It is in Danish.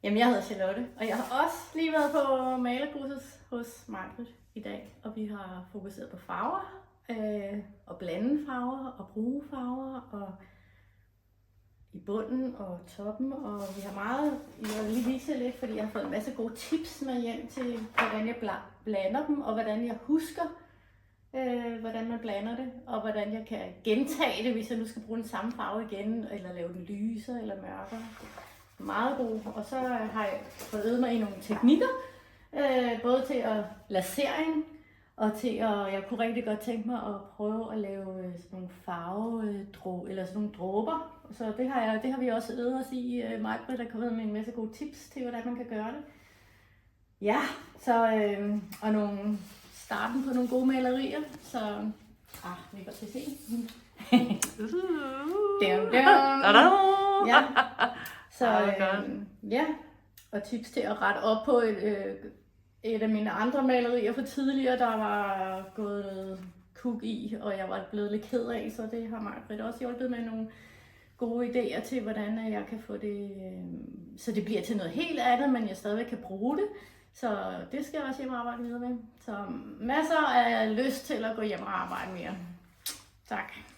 Jamen, jeg hedder Charlotte, og jeg har også lige været på malerkursus hos Margret i dag, og vi har fokuseret på farver, og blande farver, og bruge farver, og i bunden og toppen, og vi har meget, jeg vil lige vise jer lidt, fordi jeg har fået en masse gode tips med hjem til, hvordan jeg blander dem, og hvordan jeg husker, hvordan man blander det, og hvordan jeg kan gentage det, hvis jeg nu skal bruge den samme farve igen, eller lave den lysere eller mørkere. Meget god. Og så har jeg fået øvet mig i nogle teknikker, både til at lasering, og til at, jeg kunne rigtig godt tænke mig at prøve at lave sådan nogle eller sådan nogle dråber. Så det har vi også øvet os i. Margret er kommet med en masse gode tips til, hvordan man kan gøre det. Ja, så, og starten på nogle gode malerier, så vi går til at se. Ja. Så ja, og tips til at rette op på et af mine andre malerier fra tidligere, der var gået noget kuk i, og jeg var blevet lidt ked af, så det har Margret også hjulpet med nogle gode idéer til, hvordan jeg kan få det, så det bliver til noget helt andet, men jeg stadigvæk kan bruge det. Så det skal jeg også hjem og arbejde videre med. Så masser af lyst til at gå hjem og arbejde mere. Tak.